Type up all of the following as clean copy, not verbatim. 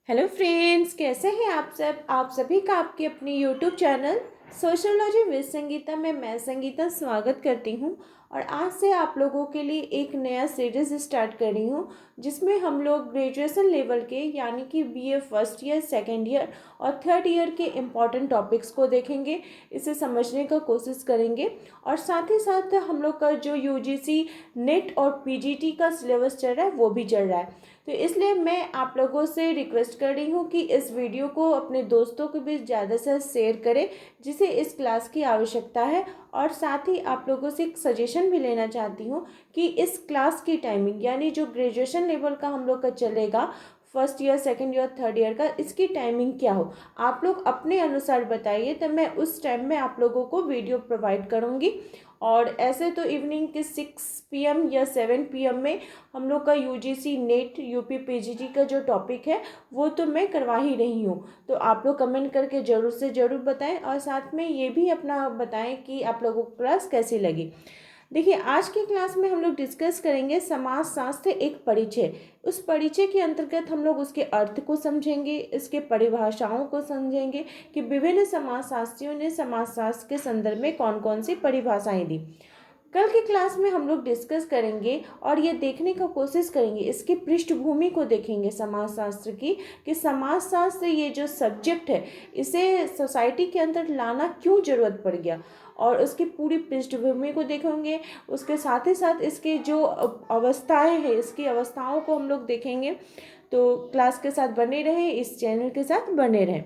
Hello friends, कैसे हैं आप सब। आप सभी का आपके अपने YouTube channel sociology with Sangeeta में मैं संगीता स्वागत करती हूं। और आज से आप लोगों के लिए एक नया सीरीज स्टार्ट कर रही हूं, जिसमें हम लोग ग्रेजुएशन लेवल के यानी कि BA first year, second year और थर्ड ईयर के इम्पॉर्टेंट टॉपिक्स को देखेंगे, इसे समझने का कोशिश करेंगे। और साथ ही साथ हम लोग का जो यूजीसी नेट और पीजीटी का सिलेबस चल रहा है वो भी चल रहा है। तो इसलिए मैं आप लोगों से रिक्वेस्ट कर रही हूँ कि इस वीडियो को अपने दोस्तों के बीच ज़्यादा से शेयर करें, जिसे इस क्लास की आवश्यकता है। और साथ ही आप लोगों से एक सजेशन भी लेना चाहती हूँ कि इस क्लास की टाइमिंग यानी जो ग्रेजुएशन लेवल का हम लोग का चलेगा, first year, second year, third year का, इसकी टाइमिंग क्या हो, आप लोग अपने अनुसार बताइए, तो मैं उस टाइम में आप लोगों को वीडियो प्रोवाइड करूँगी। और ऐसे तो इवनिंग के 6 PM या 7 PM में हम लोग का यूजीसी नेट यूपी पीजीटी का जो टॉपिक है वो तो मैं करवा ही रही हूँ। तो आप लोग कमेंट करके ज़रूर से ज़रूर बताएं, और साथ में ये भी अपना बताएं कि आप लोगों को क्लास कैसी लगी। देखिए, आज की क्लास में हम लोग डिस्कस करेंगे समाज शास्त्र एक परिचय। उस परिचय के अंतर्गत हम लोग उसके अर्थ को समझेंगे, इसके परिभाषाओं को समझेंगे कि विभिन्न समाजशास्त्रियों ने समाजशास्त्र के संदर्भ में कौन कौन सी परिभाषाएं दी। कल की क्लास में हम लोग डिस्कस करेंगे और ये देखने का कोशिश करेंगे, इसकी पृष्ठभूमि को देखेंगे समाजशास्त्र की, कि समाजशास्त्र ये जो सब्जेक्ट है इसे सोसाइटी के अंदर लाना क्यों ज़रूरत पड़ गया, और उसकी पूरी पृष्ठभूमि को देखेंगे। उसके साथ ही साथ इसके जो अवस्थाएं हैं, इसकी अवस्थाओं को हम लोग देखेंगे। तो क्लास के साथ बने रहें, इस चैनल के साथ बने रहें।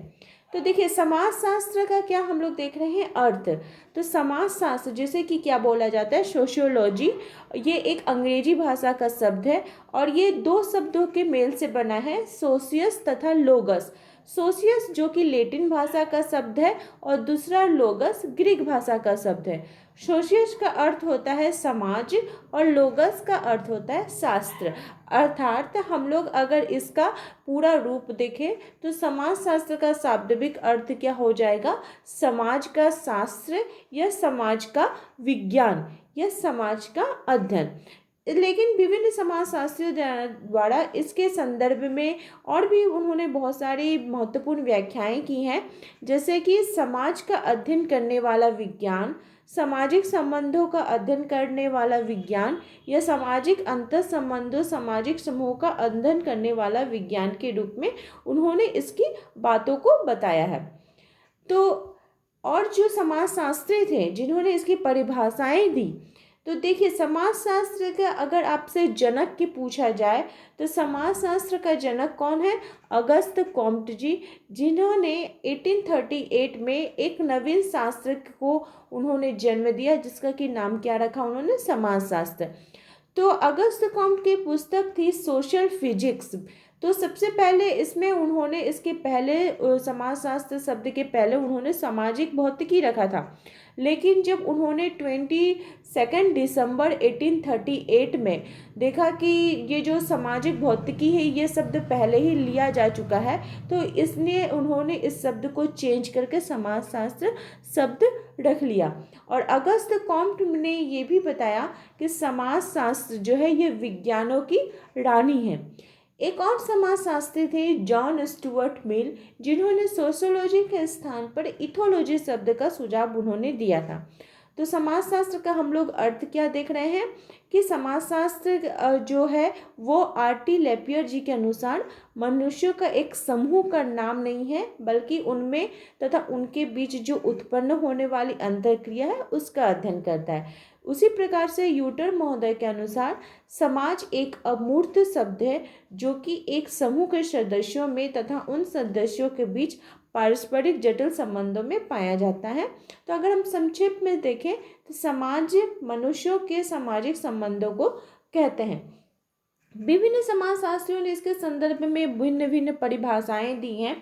तो देखिए, समाजशास्त्र का क्या हम लोग देख रहे हैं अर्थ। तो समाजशास्त्र, जैसे कि क्या बोला जाता है, सोशियोलॉजी, ये एक अंग्रेजी भाषा का शब्द है और ये दो शब्दों के मेल से बना है, सोशियस तथा लोगस। सोशियस जो कि लैटिन भाषा का शब्द है और दूसरा लोगस ग्रीक भाषा का शब्द है। सोशियस का अर्थ होता है समाज और लोगस का अर्थ होता है शास्त्र। अर्थात हम लोग अगर इसका पूरा रूप देखें तो समाजशास्त्र का शाब्दिक अर्थ क्या हो जाएगा, समाज का शास्त्र या समाज का विज्ञान या समाज का अध्ययन। लेकिन विभिन्न समाजशास्त्रियों द्वारा इसके संदर्भ में और भी उन्होंने बहुत सारी महत्वपूर्ण व्याख्याएं की हैं, जैसे कि समाज का अध्ययन करने वाला विज्ञान, सामाजिक संबंधों का अध्ययन करने वाला विज्ञान या सामाजिक अंतर संबंधों, सामाजिक समूह का अध्ययन करने वाला विज्ञान के रूप में उन्होंने इसकी बातों को बताया है। तो और जो समाजशास्त्री थे जिन्होंने इसकी परिभाषाएं दी, तो देखिए, समाजशास्त्र का अगर आपसे जनक की पूछा जाए तो समाजशास्त्र का जनक कौन है, अगस्त कॉम्ट जी, जिन्होंने 1838 में एक नवीन शास्त्र को उन्होंने जन्म दिया, जिसका कि नाम क्या रखा उन्होंने, समाजशास्त्र। तो अगस्त कॉम्ट की पुस्तक थी सोशल फिजिक्स। तो सबसे पहले इसमें उन्होंने इसके पहले समाजशास्त्र शब्द के पहले उन्होंने सामाजिक भौतिकी रखा था। लेकिन जब उन्होंने 22 दिसंबर 1838 में देखा कि ये जो सामाजिक भौतिकी है ये शब्द पहले ही लिया जा चुका है, तो इसलिए उन्होंने इस शब्द को चेंज करके समाजशास्त्र शब्द रख लिया। और अगस्त कॉम्ट ने ये भी बताया कि समाजशास्त्र जो है ये विज्ञानों की रानी है। एक और समाजशास्त्री थे जॉन स्टुअर्ट मिल, जिन्होंने सोशियोलॉजी के स्थान पर इथोलॉजी शब्द का सुझाव उन्होंने दिया था। तो समाजशास्त्र का हम लोग अर्थ क्या देख रहे हैं कि समाजशास्त्र जो है वो आर.टी. लेपियर जी के अनुसार मनुष्यों का एक समूह का नाम नहीं है, बल्कि उनमें तथा उनके बीच जो उत्पन्न होने वाली अंतरक्रिया है उसका अध्ययन करता है। उसी प्रकार से यूटर महोदय के अनुसार समाज एक अमूर्त शब्द है, जो कि एक समूह के सदस्यों में तथा उन सदस्यों के बीच पारस्परिक जटिल संबंधों में पाया जाता है। तो अगर हम संक्षेप में देखें तो समाज मनुष्यों के सामाजिक संबंधों को कहते हैं। विभिन्न समाजशास्त्रियों ने इसके संदर्भ में भिन्न भिन्न परिभाषाएं दी हैं।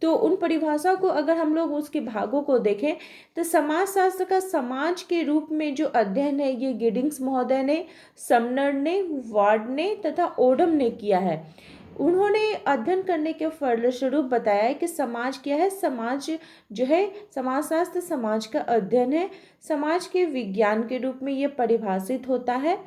तो उन परिभाषा को अगर हम लोग उसके भागों को देखें तो समाजशास्त्र का समाज के रूप में जो अध्ययन है ये गिडिंग्स महोदय ने, समनर ने, वार्ड ने तथा ओडम ने किया है। उन्होंने अध्ययन करने के फलस्वरूप बताया है कि समाज क्या है। समाज जो है, समाजशास्त्र समाज का अध्ययन है, समाज के विज्ञान के रूप में ये परिभाषित होता है।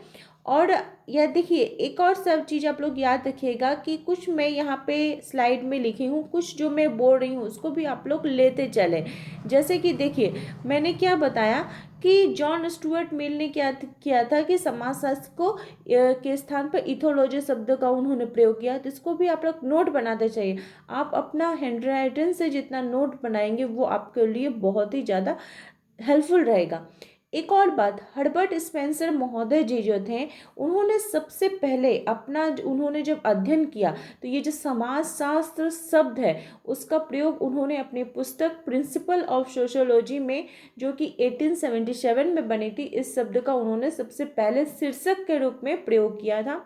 और यह देखिए, एक और सब चीज़ आप लोग याद रखिएगा कि कुछ मैं यहाँ पे स्लाइड में लिखी हूँ, कुछ जो मैं बोल रही हूँ उसको भी आप लोग लेते चलें। जैसे कि देखिए, मैंने क्या बताया कि जॉन स्टुअर्ट मिल ने क्या किया था कि समाजशास्त्र को के स्थान पर इथोलॉजी शब्द का उन्होंने प्रयोग किया। तो इसको भी आप लोग नोट बनाते चाहिए। आप अपना हैंड राइटिंग से जितना नोट बनाएंगे वो आपके लिए बहुत ही ज़्यादा हेल्पफुल रहेगा। एक और बात, हर्बर्ट स्पेंसर महोदय जी जो थे, उन्होंने सबसे पहले अपना उन्होंने जब अध्ययन किया तो ये जो समाजशास्त्र शब्द है उसका प्रयोग उन्होंने अपनी पुस्तक प्रिंसिपल ऑफ सोशियोलॉजी में, जो कि 1877 में बनी थी, इस शब्द का उन्होंने सबसे पहले शीर्षक के रूप में प्रयोग किया था।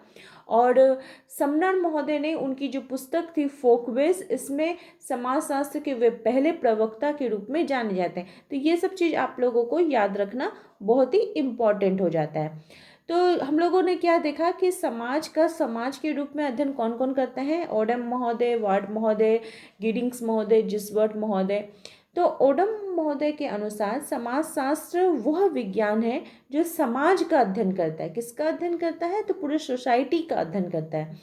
और समनर महोदय ने उनकी जो पुस्तक थी फोकवेज, इसमें समाजशास्त्र के वे पहले प्रवक्ता के रूप में जाने जाते हैं। तो ये सब चीज़ आप लोगों को याद रखना बहुत ही इम्पॉर्टेंट हो जाता है। तो हम लोगों ने क्या देखा कि समाज का समाज के रूप में अध्ययन कौन कौन करते हैं, ओडम महोदय, वार्ड महोदय, गिडिंग्स महोदय, जिसवर्ट महोदय। तो ओडम महोदय के अनुसार समाजशास्त्र वह विज्ञान है जो समाज का अध्ययन करता है। किसका अध्ययन करता है? तो पूरे सोसाइटी का अध्ययन करता है।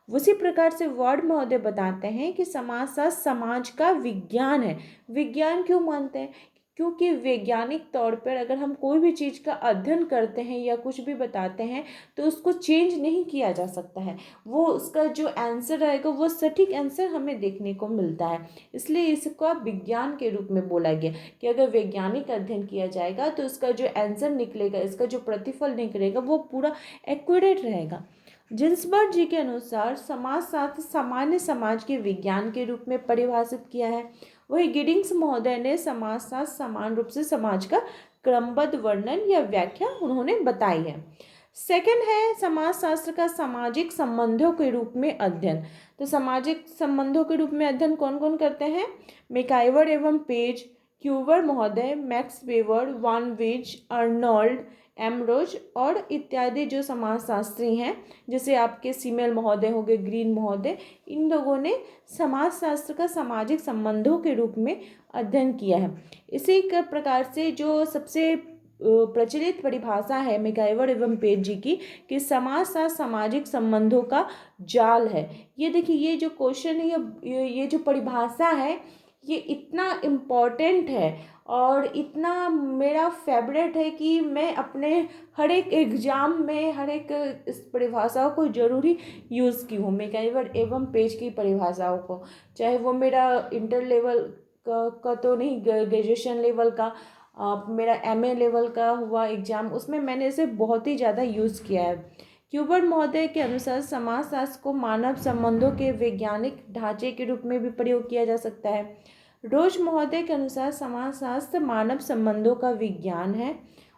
उसी प्रकार से वार्ड महोदय बताते हैं कि समाजशास्त्र समाज का विज्ञान है। विज्ञान क्यों मानते हैं? क्योंकि वैज्ञानिक तौर पर अगर हम कोई भी चीज़ का अध्ययन करते हैं या कुछ भी बताते हैं तो उसको चेंज नहीं किया जा सकता है। वो उसका जो आंसर रहेगा वो सटीक आंसर हमें देखने को मिलता है। इसलिए इसको विज्ञान के रूप में बोला गया कि अगर वैज्ञानिक अध्ययन किया जाएगा तो इसका जो आंसर निकलेगा, इसका जो प्रतिफल निकलेगा वो पूरा एक्यूरेट रहेगा। जिन्सबर्ग जी के अनुसार समाजशास्त्र सामान्य समाज के विज्ञान के रूप में परिभाषित किया है। वही गिडिंग्स महोदय ने समाजशास्त्र समान रूप से समाज का क्रमबद्ध वर्णन या व्याख्या उन्होंने बताई है। सेकंड है समाजशास्त्र का सामाजिक संबंधों के रूप में अध्ययन। तो सामाजिक संबंधों के रूप में अध्ययन कौन कौन करते हैं? मैकाइवर एवं पेज, क्यूवर महोदय, मैक्स वेबर, वान विज, अर्नोल्ड, एमरोज और इत्यादि जो समाजशास्त्री हैं, जैसे आपके सीमेल महोदय हो गए, ग्रीन महोदय, इन लोगों ने समाजशास्त्र का सामाजिक संबंधों के रूप में अध्ययन किया है। इसी प्रकार से जो सबसे प्रचलित परिभाषा है मैकाइवर एवं पेज जी की कि समाजशास्त्र सामाजिक संबंधों का जाल है। ये देखिए, ये जो क्वेश्चन है, ये जो परिभाषा है, ये इतना इम्पॉर्टेंट है और इतना मेरा फेवरेट है कि मैं अपने हर एक एग्ज़ाम में हर एक इस परिभाषाओं को ज़रूरी यूज़ की हूँ, मैकाइवर एवं पेज की परिभाषाओं को। चाहे वो मेरा इंटर लेवल का तो नहीं, ग्रेजुएशन लेवल का, मेरा एमए लेवल का हुआ एग्ज़ाम, उसमें मैंने इसे बहुत ही ज़्यादा यूज़ किया है। क्यूबर्ट महोदय के अनुसार समाजशास्त्र को मानव संबंधों के वैज्ञानिक ढांचे के रूप में भी प्रयोग किया जा सकता है। रोज महोदय के अनुसार समाजशास्त्र मानव संबंधों का विज्ञान है।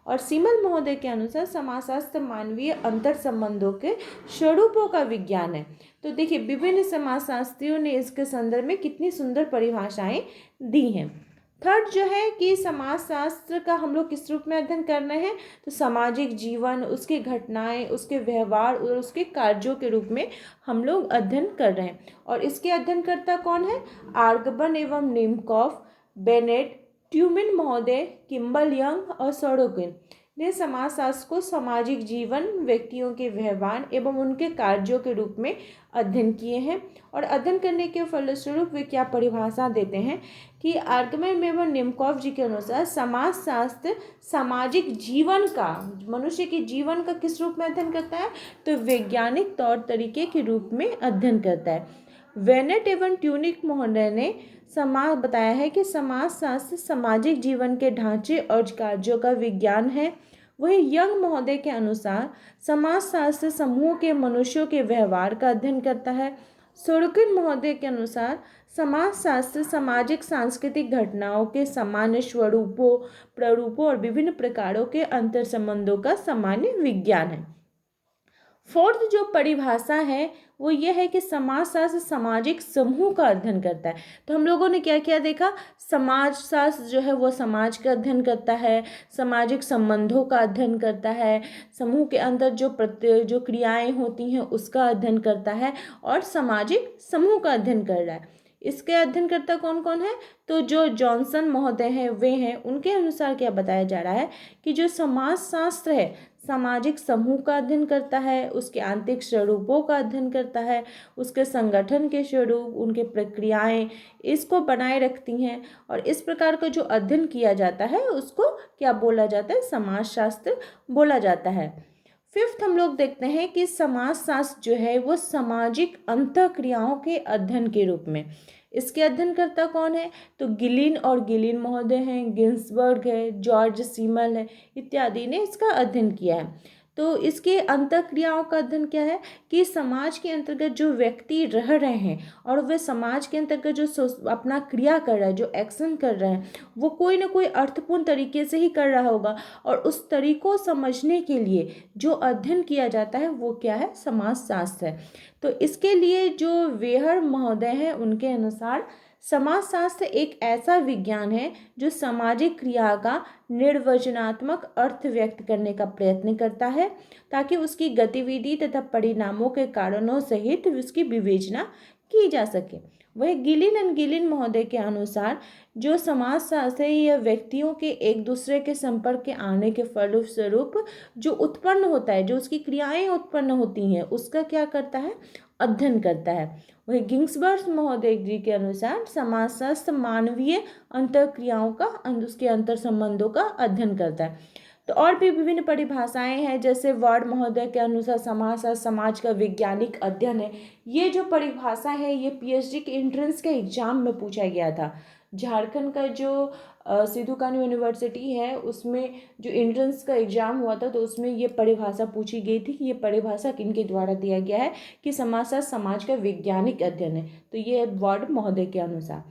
और सीमल महोदय के अनुसार समाजशास्त्र मानवीय अंतर संबंधों के स्वरूपों का विज्ञान है। तो देखिए, विभिन्न समाजशास्त्रियों ने इसके संदर्भ में कितनी सुंदर परिभाषाएं दी हैं। थर्ड जो है कि समाजशास्त्र का हम लोग किस रूप में अध्ययन कर रहे हैं? तो सामाजिक जीवन, उसकी घटनाएं, उसके व्यवहार और उसके कार्यों के रूप में हम लोग अध्ययन कर रहे हैं। और इसके अध्ययनकर्ता कौन है? आर्गबन एवं निमकॉफ, बेनेट, ट्यूमिन महोदय, किम्बल यंग और सोरोकिन ने समाजशास्त्र को सामाजिक जीवन, व्यक्तियों के व्यवहार एवं उनके कार्यों के रूप में अध्ययन किए हैं। और अध्ययन करने के फलस्वरूप वे क्या परिभाषा देते हैं कि आर्गमन एवं निमकॉफ जी के अनुसार समाजशास्त्र सामाजिक जीवन का, मनुष्य के जीवन का किस रूप में अध्ययन करता है? तो वैज्ञानिक तौर तरीके के रूप में अध्ययन करता है। वेनेट एवं ट्यूनिक महोदय ने समाज बताया है कि समाजशास्त्र सामाजिक जीवन के ढांचे और कार्यों का विज्ञान है। वहीं यंग महोदय के अनुसार समाजशास्त्र समूह के मनुष्यों के व्यवहार का अध्ययन करता है। सोरोकिन महोदय के अनुसार समाजशास्त्र सामाजिक सांस्कृतिक घटनाओं के सामान्य स्वरूपों, प्ररूपों और विभिन्न प्रकारों के अंतर संबंधों का सामान्य विज्ञान है। फोर्थ जो परिभाषा है वो ये है कि समाजशास्त्र सामाजिक समूह का अध्ययन करता है। तो हम लोगों ने क्या क्या देखा? समाजशास्त्र जो है वो समाज का अध्ययन करता है, सामाजिक संबंधों का अध्ययन करता है, समूह के अंदर जो क्रियाएं होती हैं उसका अध्ययन करता है और सामाजिक समूह का अध्ययन कर रहा है। इसके अध्ययनकर्ता कौन कौन है? तो जो जॉनसन महोदय हैं वे हैं। उनके अनुसार क्या बताया जा रहा है कि जो समाजशास्त्र है सामाजिक समूह का अध्ययन करता है, उसके आंतरिक स्वरूपों का अध्ययन करता है, उसके संगठन के स्वरूप, उनके प्रक्रियाएं इसको बनाए रखती हैं। और इस प्रकार का जो अध्ययन किया जाता है उसको क्या बोला जाता है? समाजशास्त्र बोला जाता है। फिफ्थ हम लोग देखते हैं कि समाजशास्त्र जो है वो सामाजिक अंतःक्रियाओं के अध्ययन के रूप में। इसके अध्ययनकर्ता कौन है? तो गिलिन और गिलिन महोदय हैं, गिन्सबर्ग है, जॉर्ज सीमल है इत्यादि ने इसका अध्ययन किया है। तो इसके अंतःक्रियाओं का अध्ययन क्या है कि समाज के अंतर्गत जो व्यक्ति रह रहे हैं और वे समाज के अंतर्गत जो अपना क्रिया कर रहा है, जो एक्शन कर रहे हैं, वो कोई ना कोई अर्थपूर्ण तरीके से ही कर रहा होगा। और उस तरीकों समझने के लिए जो अध्ययन किया जाता है वो क्या है? समाजशास्त्र है। तो इसके लिए जो वेहर महोदय हैं उनके अनुसार समाजशास्त्र एक ऐसा विज्ञान है जो सामाजिक क्रिया का निर्वचनात्मक अर्थ व्यक्त करने का प्रयत्न करता है ताकि उसकी गतिविधि तथा परिणामों के कारणों सहित उसकी विवेचना की जा सके। वह गिलिन एंड गिलिन महोदय के अनुसार जो समाजशास्त्र है यह व्यक्तियों के एक दूसरे के संपर्क के आने के फलस्वरूप जो उत्पन्न होता है, जो उसकी क्रियाएं उत्पन्न होती हैं, उसका क्या करता है? अध्ययन करता है। वही गिन्सबर्ग महोदय जी के अनुसार समाजशास्त्र मानवीय अंतःक्रियाओं का उसके अंतर संबंधों का अध्ययन करता है। तो और भी विभिन्न परिभाषाएं हैं, जैसे वार्ड महोदय के अनुसार समाजशास्त्र समाज का वैज्ञानिक अध्ययन है। ये जो परिभाषा है ये पीएचडी के एंट्रेंस के एग्जाम में पूछा गया था। झारखंड का जो सिद्धू कान्हू यूनिवर्सिटी है उसमें जो एंट्रेंस का एग्जाम हुआ था तो उसमें ये परिभाषा पूछी गई थी कि ये परिभाषा किनके द्वारा दिया गया है कि समाजशास्त्र समाज का वैज्ञानिक अध्ययन है। तो ये वार्ड महोदय के अनुसार।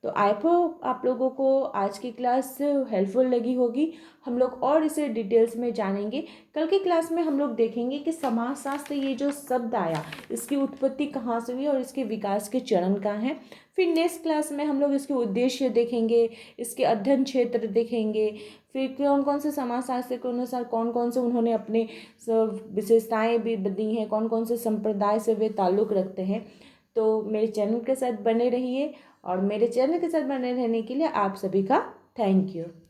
तो आई होप आप लोगों को आज की क्लास हेल्पफुल लगी होगी। हम लोग और इसे डिटेल्स में जानेंगे। कल की क्लास में हम लोग देखेंगे कि समाजशास्त्र ये जो शब्द आया इसकी उत्पत्ति कहाँ से हुई और इसके विकास के चरण कहाँ हैं। फिर नेक्स्ट क्लास में हम लोग इसके उद्देश्य देखेंगे, इसके अध्ययन क्षेत्र देखेंगे, फिर कौन कौन से समाजशास्त्र के अनुसार कौन कौन से उन्होंने अपने विशेषताएँ भी दी हैं, कौन कौन से संप्रदाय से वे ताल्लुक़ रखते हैं। तो मेरे चैनल के साथ बने रहिए और मेरे चैनल के साथ बने रहने के लिए आप सभी का थैंक यू।